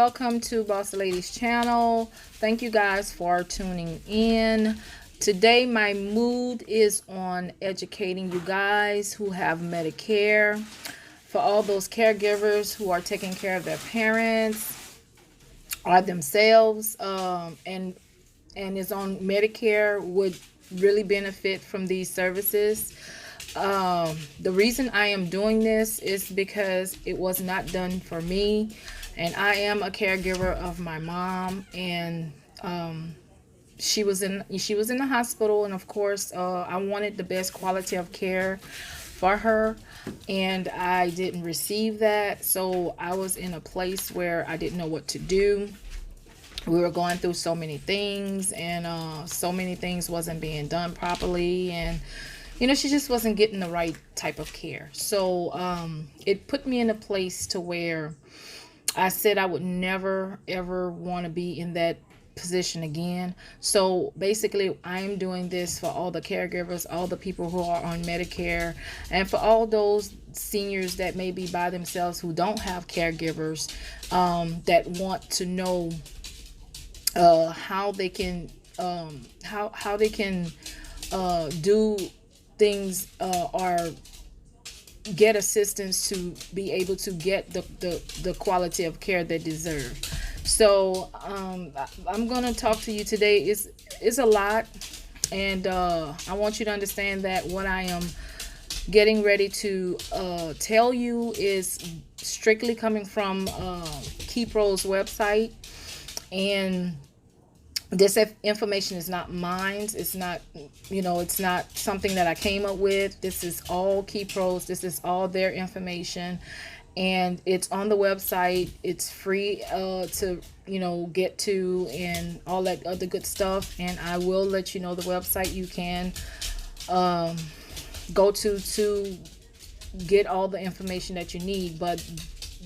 welcome to Boss Ladies channel. Thank you guys for tuning in. Today my mood is on educating you guys who have Medicare, for all those caregivers who are taking care of their parents or themselves, and is on Medicare, would really benefit from these services. The reason I am doing this is because it was not done for me, and I am a caregiver of my mom, and she was in the hospital, and of course, I wanted the best quality of care for her, and I didn't receive that. So I was in a place where I didn't know what to do. We were going through so many things, and so many things wasn't being done properly, and she just wasn't getting the right type of care. So it put me in a place to where I said I would never ever want to be in that position again. So basically, I'm doing this for all the caregivers, all the people who are on Medicare, and for all those seniors that may be by themselves who don't have caregivers, that want to know how they can how they can do things, or get assistance to be able to get the quality of care they deserve. So I'm gonna talk to you today. It's a lot, and I want you to understand that what I am getting ready to tell you is strictly coming from KeyPro's website, and this information is not mine. It's not, it's not something that I came up with. This is all KeyPro's. This is all their information, and it's on the website. It's free to get to, and all that other good stuff. And I will let you know the website you can go to get all the information that you need. But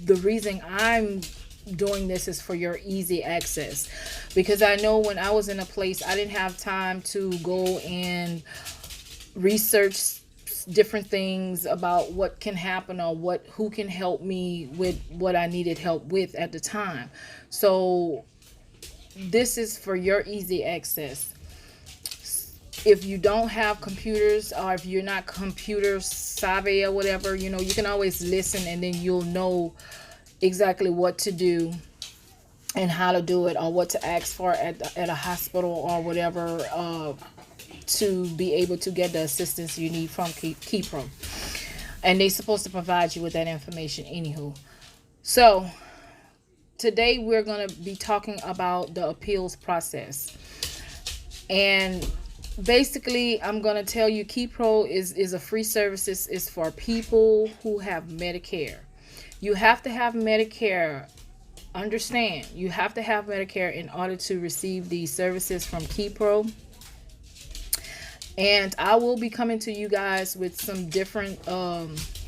the reason I'm doing this is for your easy access, because I know when I was in a place, I didn't have time to go and research different things about what can happen, or who can help me with what I needed help with at the time. So this is for your easy access. If you don't have computers, or if you're not computer savvy or whatever, you can always listen, and then you'll know exactly what to do and how to do it, or what to ask for at a hospital or whatever, to be able to get the assistance you need from KeyPro. And they're supposed to provide you with that information anywho. So today we're going to be talking about the appeals process. And basically, I'm going to tell you, KeyPro is a free service. It's for people who have Medicare. You have to have Medicare. Understand, you have to have Medicare in order to receive these services from KeyPro. And I will be coming to you guys with some different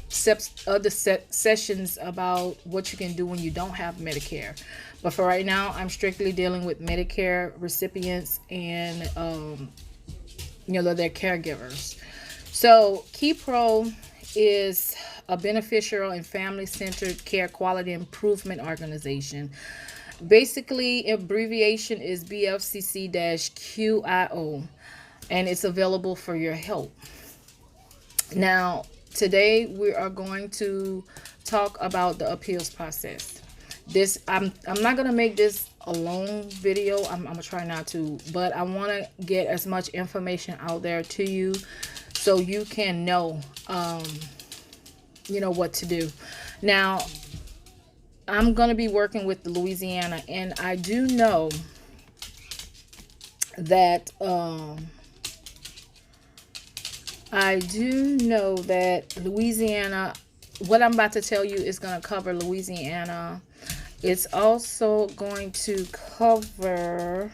sessions about what you can do when you don't have Medicare. But for right now, I'm strictly dealing with Medicare recipients and their caregivers. So KeyPro is a beneficiary and family-centered care quality improvement organization. Basically, abbreviation is BFCC-QIO, and it's available for your help. Now, today we are going to talk about the appeals process. I'm not gonna make this a long video. I'm gonna try not to, but I want to get as much information out there to you so you can know what to do. Now, I'm going to be working with Louisiana, and I do know that Louisiana, what I'm about to tell you is going to cover Louisiana. It's also going to cover,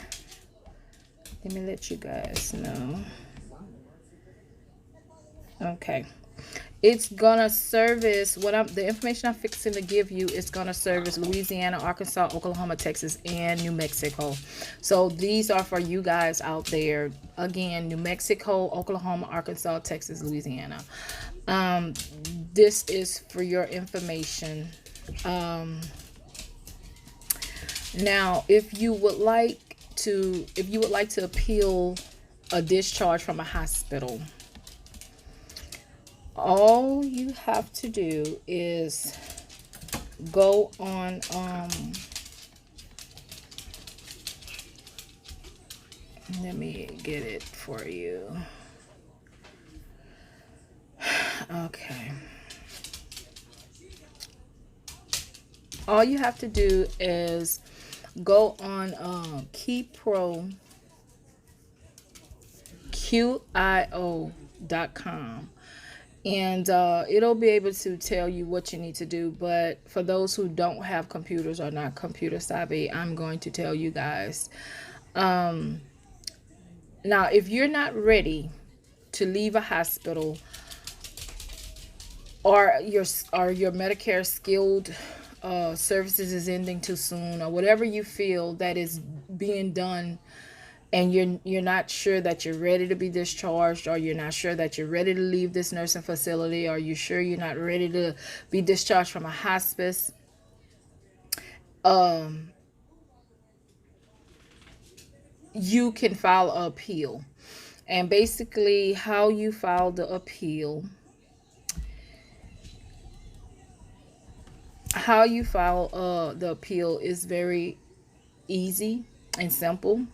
let me let you guys know. Okay. It's gonna service the information I'm fixing to give you is gonna service Louisiana, Arkansas, Oklahoma, Texas, and New Mexico. So these are for you guys out there. Again, New Mexico, Oklahoma, Arkansas, Texas, Louisiana. This is for your information. Now, if you would like to appeal a discharge from a hospital, all you have to do is go on let me get it for you. Okay. All you have to do is go on QIO.com, and it'll be able to tell you what you need to do. But for those who don't have computers or not computer savvy, I'm going to tell you guys. Now, if you're not ready to leave a hospital, or your Medicare skilled services is ending too soon, or whatever you feel that is being done, and you're not sure that you're ready to be discharged, or you're not sure that you're ready to leave this nursing facility, or you're sure you're not ready to be discharged from a hospice, you can file an appeal. And basically how you file the appeal, is very easy and simple.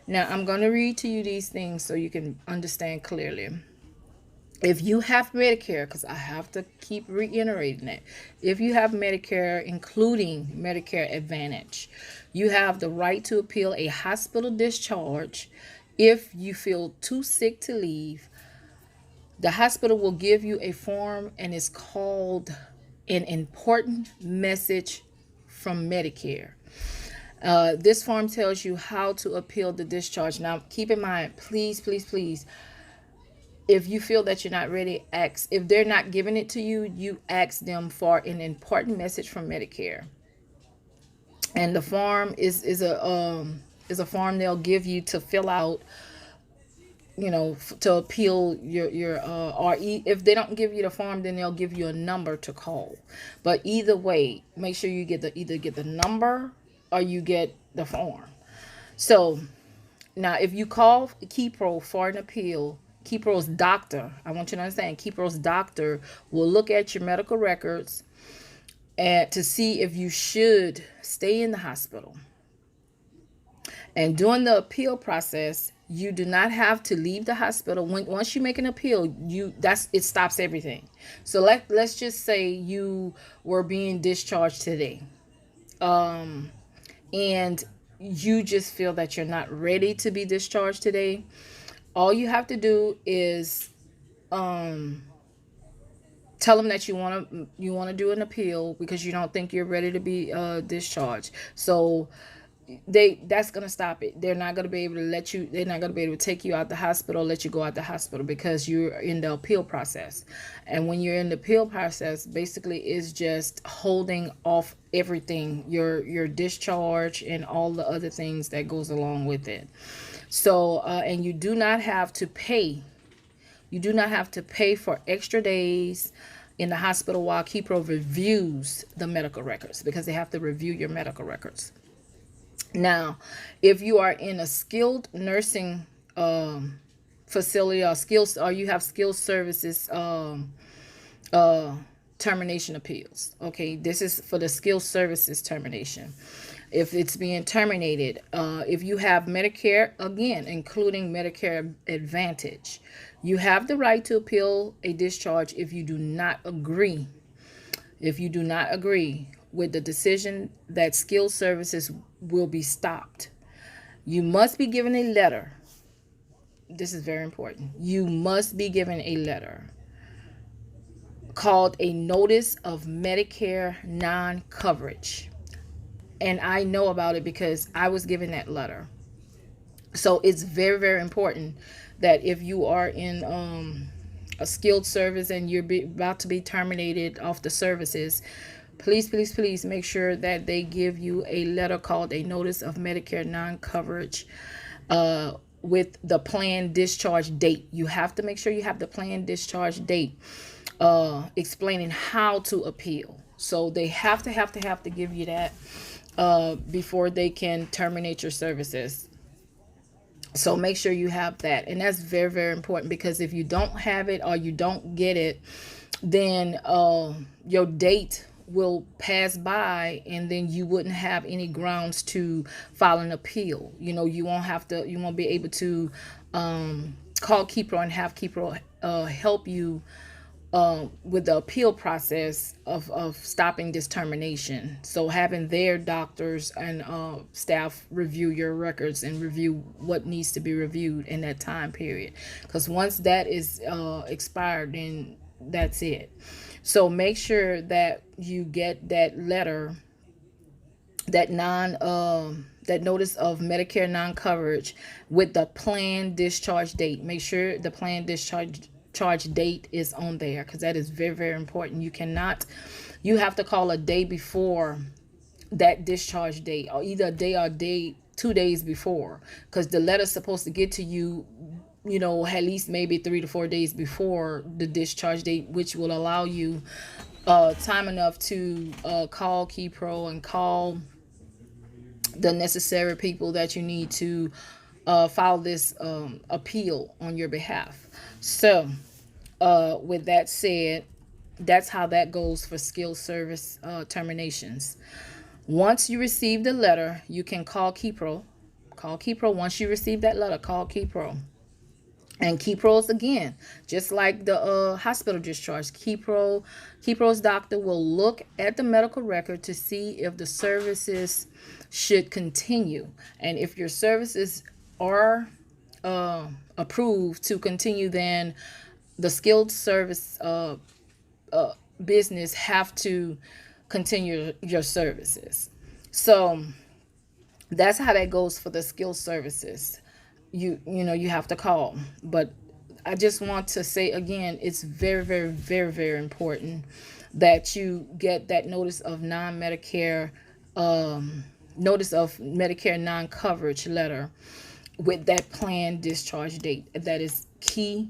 Now, I'm going to read to you these things so you can understand clearly. If you have Medicare, because I have to keep reiterating it, if you have Medicare, including Medicare Advantage, you have the right to appeal a hospital discharge if you feel too sick to leave. The hospital will give you a form, and it's called an important message from Medicare. This form tells you how to appeal the discharge. Now, keep in mind, please, if you feel that you're not ready, ask. If they're not giving it to you, you ask them for an important message from Medicare. And the form is a form they'll give you to fill out, to appeal your if they don't give you the form, then they'll give you a number to call. But either way, make sure you either get the number or you get the form. So now, if you call KeyPro for an appeal, KeyPro's doctor, I want you to understand, KeyPro's doctor will look at your medical records and to see if you should stay in the hospital. And during the appeal process, you do not have to leave the hospital. Once you make an appeal, it stops everything. So let's just say you were being discharged today, and you just feel that you're not ready to be discharged today. All you have to do is tell them that you want to do an appeal because you don't think you're ready to be discharged. So that's going to stop it. They're not going to be able to they're not going to be able to take you out the hospital, let you go out the hospital, because you're in the appeal process. And when you're in the appeal process, basically is just holding off everything, your discharge and all the other things that goes along with it. So, and you do not have to pay. You do not have to pay for extra days in the hospital while KeyPro reviews the medical records, because they have to review your medical records. Now, if you are in a skilled nursing facility or you have skilled services termination appeals, okay, this is for the skilled services termination. If it's being terminated, if you have Medicare, again, including Medicare Advantage, you have the right to appeal a discharge if you do not agree. If you do not agree with the decision that skilled services will be stopped, you must be given a letter. This is very important. You must be given a letter called a Notice of Medicare Non-Coverage. And I know about it because I was given that letter. So it's very, very important that if you are in a skilled service and you're about to be terminated off the services, please make sure that they give you a letter called a Notice of Medicare Non-Coverage with the planned discharge date. You have to make sure you have the planned discharge date explaining how to appeal. So they have to give you that. before they can terminate your services. So make sure you have that. And that's very, very important, because if you don't have it or you don't get it, then your date will pass by, and then you wouldn't have any grounds to file an appeal. You won't be able to call KeyPro and have KeyPro help you with the appeal process of stopping this termination. So having their doctors and staff review your records and review what needs to be reviewed in that time period. Because once that is expired, then that's it. So make sure that you get that letter, that notice of Medicare non-coverage with the planned discharge date. Make sure the planned discharge date is on there, because that is very, very important. You have to call a day before that discharge date, or either a day or 2 days before, because the letter's supposed to get to you, at least maybe 3 to 4 days before the discharge date, which will allow you time enough to call KeyPro and call the necessary people that you need to file this appeal on your behalf. So with that said, that's how that goes for skilled service terminations. Once you receive the letter, you can call KeyPro. Once you receive that letter, call KeyPro. And KeyPro's, again, just like the hospital discharge, KeyPro's doctor will look at the medical record to see if the services should continue. And if your services are approved to continue, then the skilled service business have to continue your services. So that's how that goes for the skilled services. You have to call. But I just want to say again, it's very, very, very, very important that you get that notice of Medicare non-coverage letter with that planned discharge date. That is key,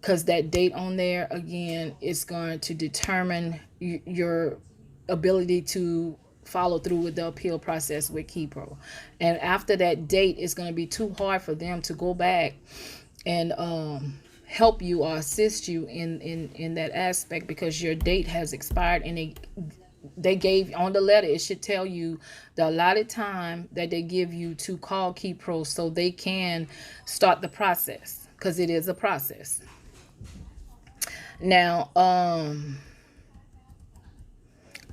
because that date on there, again, is going to determine your ability to follow through with the appeal process with KeyPro. And after that date, it's going to be too hard for them to go back and help you or assist you in that aspect, because your date has expired. And they gave on the letter, it should tell you the allotted time that they give you to call KeyPro so they can start the process, because it is a process. Now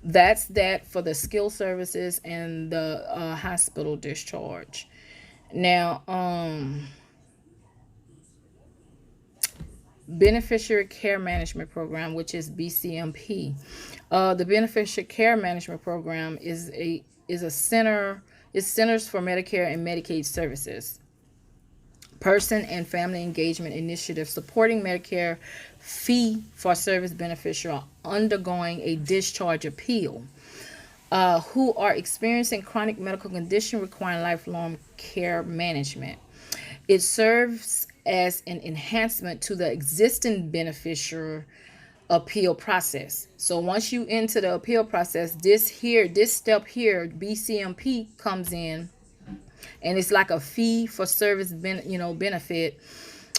that's that for the skill services and the hospital discharge. Now Beneficiary Care Management Program, which is BCMP. The Beneficiary Care Management Program is Centers for Medicare and Medicaid Services, person and family engagement initiative supporting Medicare fee-for-service beneficiaries undergoing a discharge appeal who are experiencing chronic medical condition requiring lifelong care management. It serves as an enhancement to the existing beneficiary appeal process. So once you enter the appeal process, this step here, BCMP, comes in, and it's like a fee for service benefit,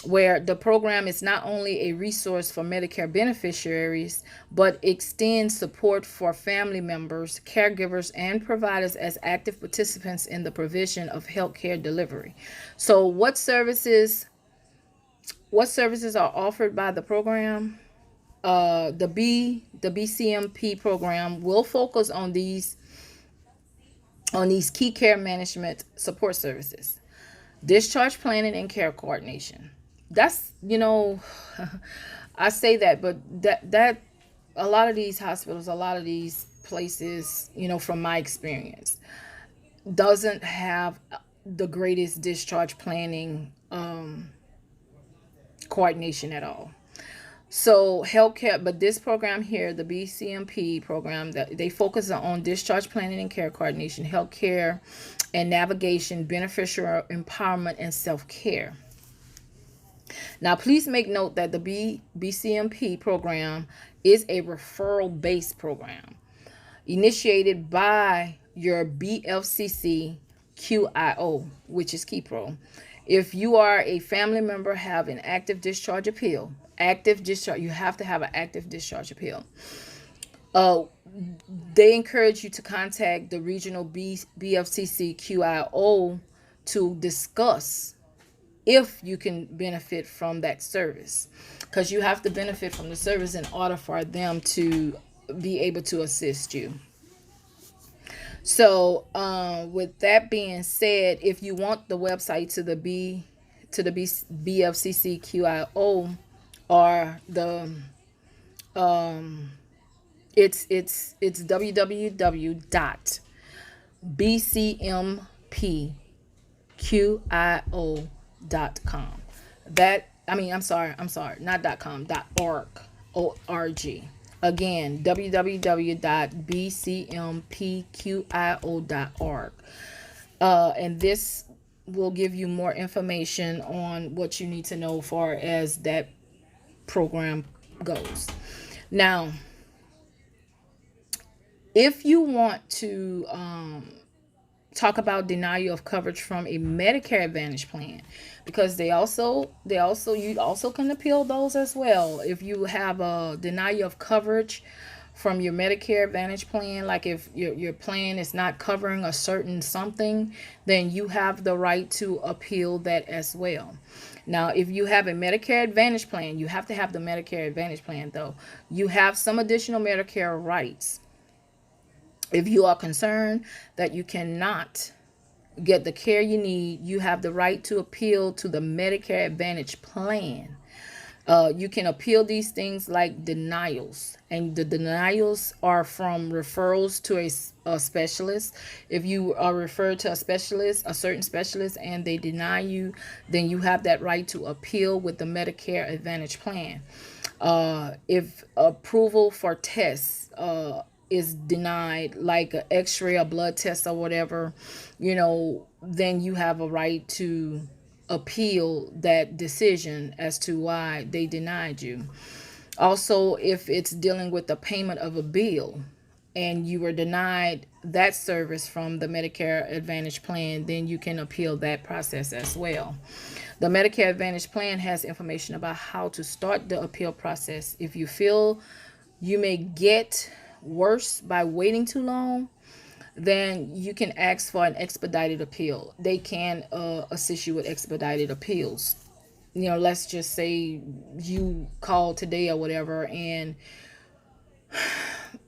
where the program is not only a resource for Medicare beneficiaries, but extends support for family members, caregivers, and providers as active participants in the provision of healthcare delivery. So what services are offered by the program? The BCMP program will focus on these key care management support services: discharge planning and care coordination. That's, I say that, but that a lot of these hospitals, a lot of these places, from my experience, doesn't have the greatest discharge planning coordination at all. So healthcare, but this program here, the BCMP program, that they focus on discharge planning and care coordination, healthcare and navigation, beneficiary empowerment, and self-care. Now, please make note that the BCMP program is a referral-based program initiated by your BFCC QIO, which is KeyPro. If you are a family member, have an active discharge appeal, active discharge, you have to have an active discharge appeal. Uh, they encourage you to contact the regional BFCC QIO to discuss if you can benefit from that service, because you have to benefit from the service in order for them to be able to assist you. So with that being said, if you want the website to the BFCC QIO, or the it's www.bcmpqio.com. Not .com, .org. Again, www.bcmpqio.org. And this will give you more information on what you need to know far as that program goes. Now, if you want to talk about denial of coverage from a Medicare Advantage plan, because you also can appeal those as well. If you have a denial of coverage from your Medicare Advantage plan, like if your plan is not covering a certain something, then you have the right to appeal that as well. Now, if you have a Medicare Advantage plan, you have to have the Medicare Advantage plan though. You have some additional Medicare rights. If you are concerned that you cannot get the care you need, you have the right to appeal to the Medicare Advantage plan. You can appeal these things like denials, and the denials are from referrals to a specialist. If you are referred to a certain specialist, and they deny you, then you have that right to appeal with the Medicare Advantage plan. If approval for tests is denied, like an x-ray, a blood test, or whatever, then you have a right to appeal that decision as to why they denied you. Also, if it's dealing with the payment of a bill and you were denied that service from the Medicare Advantage plan, then you can appeal that process as well. The Medicare Advantage plan has information about how to start the appeal process. If you feel you may get worse by waiting too long, then you can ask for an expedited appeal. They can assist you with expedited appeals. Let's just say you call today or whatever, and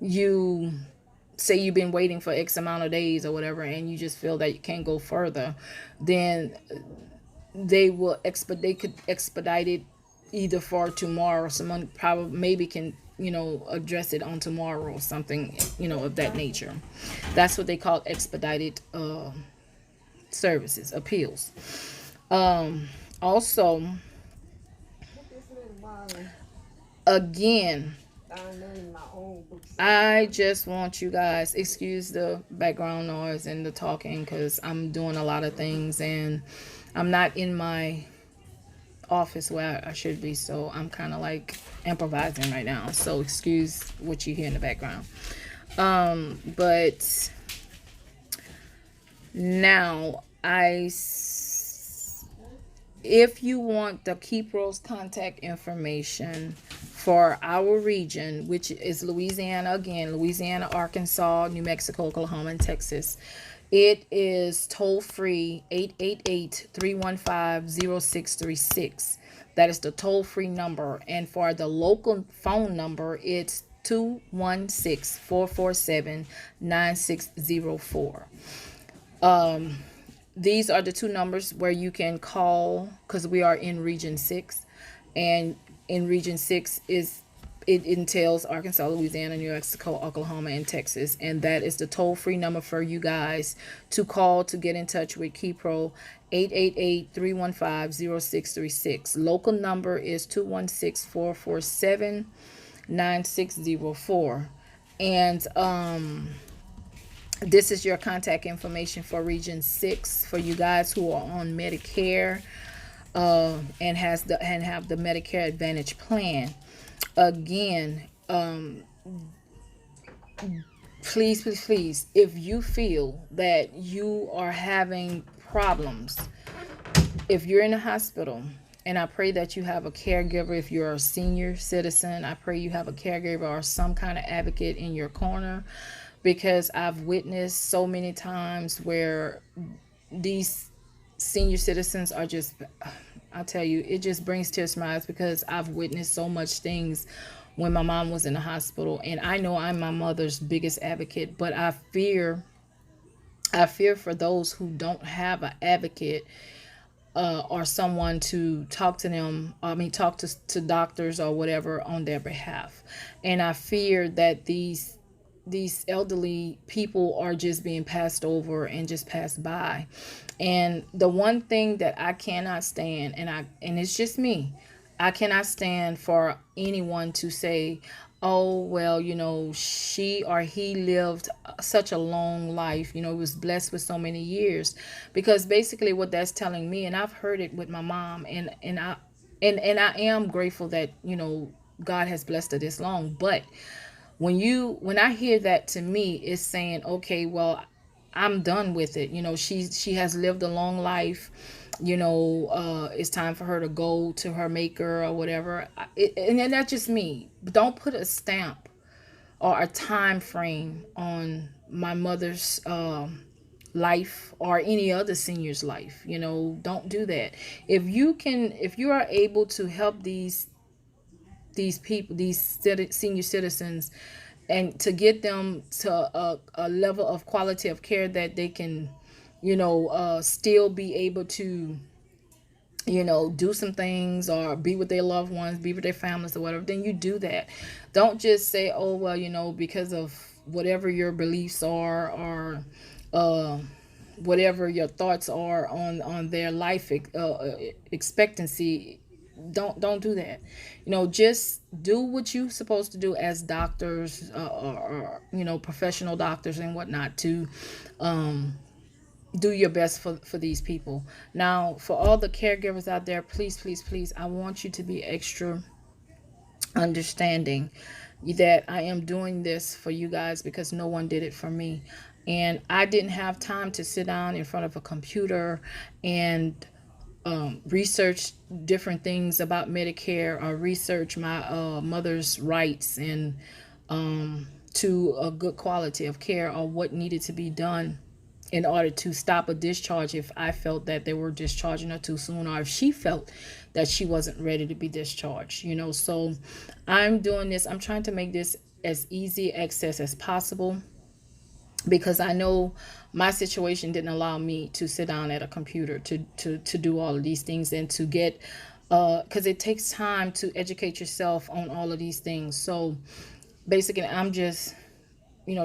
you say you've been waiting for X amount of days or whatever, and you just feel that you can't go further, then they could expedite it either for tomorrow. Someone probably maybe can address it on tomorrow or something, of that nature. That's what they call expedited services, appeals. Also, again, I just want you guys, excuse the background noise and the talking, because I'm doing a lot of things and I'm not in my office where I should be, so I'm kind of like improvising right now, so excuse what you hear in the background. But now if you want the KeyPro's contact information for our region, which is Louisiana, Arkansas, New Mexico, Oklahoma, and Texas, it is toll free 888-315-0636. That is the toll free number. And for the local phone number, it's 216-447-9604. These are the two numbers where you can call, because we are in Region 6. And in Region 6 it entails Arkansas, Louisiana, New Mexico, Oklahoma, and Texas. And that is the toll-free number for you guys to call to get in touch with KeyPro, 888-315-0636. Local number is 216-447-9604. And this is your contact information for Region 6 for you guys who are on Medicare and have the Medicare Advantage plan. Again, please, please, please, if you feel that you are having problems, if you're in a hospital, and I pray that you have a caregiver. If you're a senior citizen, I pray you have a caregiver or some kind of advocate in your corner, because I've witnessed so many times where these senior citizens are just, I tell you, it just brings tears to my eyes, because I've witnessed so much things when my mom was in the hospital. And I know I'm my mother's biggest advocate, but I fear for those who don't have an advocate, or someone to talk to them. I mean, talk to doctors or whatever on their behalf. And I fear that these elderly people are just being passed over and just passed by. And the one thing that I cannot stand, and it's just me, I cannot stand for anyone to say, oh, well, she or he lived such a long life, was blessed with so many years. Because basically what that's telling me, and I've heard it with my mom, and I am grateful that, God has blessed her this long. But when I hear that, to me, it's saying, okay, well, I'm done with it. She has lived a long life. It's time for her to go to her maker or whatever. And then that's just me. Don't put a stamp or a time frame on my mother's life or any other senior's life. Don't do that. If you are able to help these people, these senior citizens, and to get them to a level of quality of care that they can, still be able to, do some things, or be with their loved ones, be with their families or whatever, then you do that. Don't just say, oh, well, because of whatever your beliefs are, or uh, whatever your thoughts are on their life expectancy. Don't do that. Just do what you're supposed to do as doctors, or professional doctors and whatnot, to do your best for these people. Now, for all the caregivers out there, please, please, please, I want you to be extra understanding that I am doing this for you guys, because no one did it for me. And I didn't have time to sit down in front of a computer and research different things about Medicare, or research my mother's rights, and to a good quality of care, or what needed to be done in order to stop a discharge if I felt that they were discharging her too soon, or if she felt that she wasn't ready to be discharged. So I'm doing this. I'm trying to make this as easy access as possible, because I know my situation didn't allow me to sit down at a computer to do all of these things, and to get because it takes time to educate yourself on all of these things. So basically, I'm just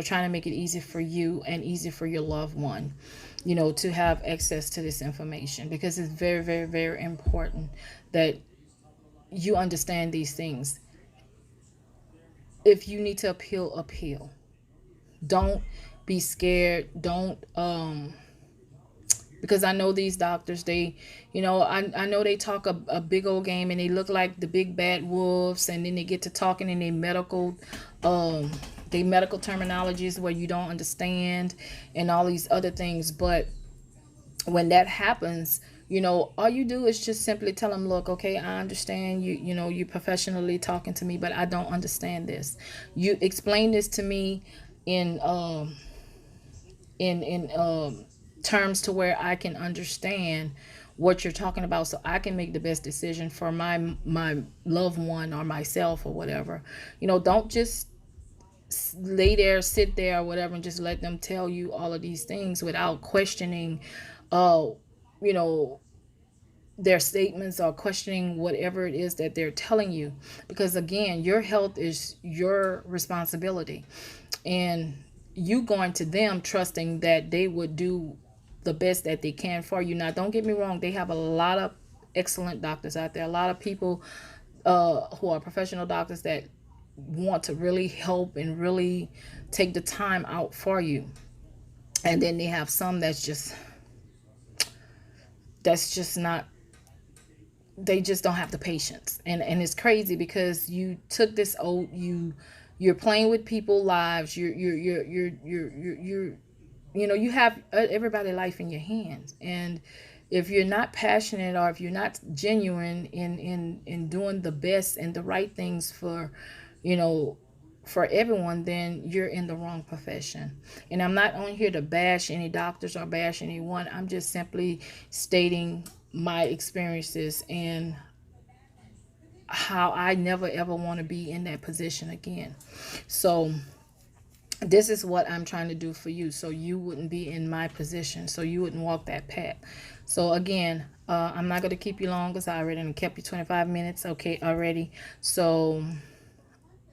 trying to make it easy for you and easy for your loved one, to have access to this information, because it's very, very, very important that you understand these things. If you need to appeal. Don't be scared. Don't because I know these doctors, I know they talk a big old game, and they look like the big bad wolves, and then they get to talking in um their medical terminologies where you don't understand, and all these other things. But when that happens, all you do is just simply tell them, look, okay, I understand you professionally talking to me, but I don't understand this. You explain this to me in terms to where I can understand what you're talking about, so I can make the best decision for my loved one or myself or whatever. Don't just sit there or whatever, and just let them tell you all of these things without questioning uh you know their statements, or questioning whatever it is that they're telling you. Because again, your health is your responsibility, and you going to them trusting that they would do the best that they can for you. Now, don't get me wrong, they have a lot of excellent doctors out there, a lot of people who are professional doctors that want to really help and really take the time out for you. And then they have some that's just not, they just don't have the patience. And it's crazy, because you took this oath, you You're playing with people's lives. You have everybody life in your hands. And if you're not passionate, or if you're not genuine in doing the best and the right things for, you know, for everyone, then you're in the wrong profession. And I'm not on here to bash any doctors or bash anyone. I'm just simply stating my experiences and how I never ever want to be in that position again. So this is what I'm trying to do for you, so you wouldn't be in my position, so you wouldn't walk that path. So again, I'm not going to keep you long, because I already kept you 25 minutes, okay, already. So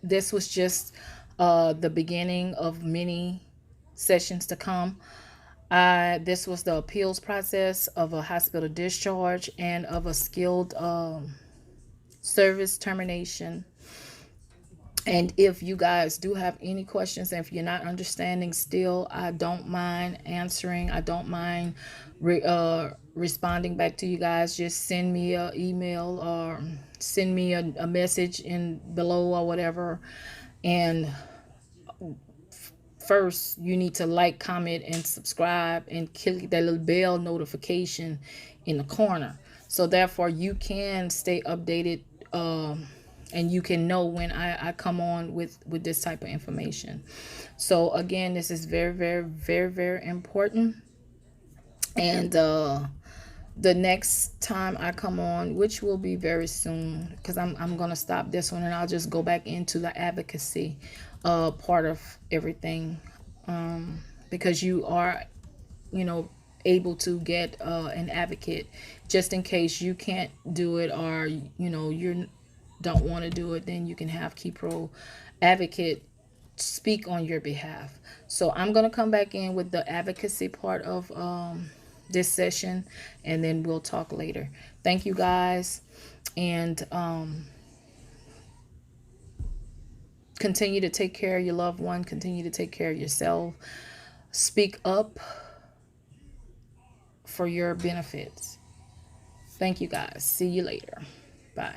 this was just the beginning of many sessions to come. This was the appeals process of a hospital discharge and of a skilled service termination. And if you guys do have any questions, and if you're not understanding still, I don't mind answering. I don't mind responding back to you guys. Just send me an email, or send me a message in below or whatever. And first, you need to like, comment, and subscribe, and click that little bell notification in the corner. So therefore, you can stay updated, and you can know when I come on with this type of information. So again, this is very, very, very, very important. And the next time I come on, which will be very soon, because I'm gonna stop this one, and I'll just go back into the advocacy part of everything, because you are, you know, able to get an advocate, just in case you can't do it, or you don't want to do it. Then you can have Keypro advocate speak on your behalf. So I'm going to come back in with the advocacy part of this session, and then we'll talk later. Thank you guys, and continue to take care of your loved one, continue to take care of yourself, speak up for your benefits. Thank you guys. See you later. Bye.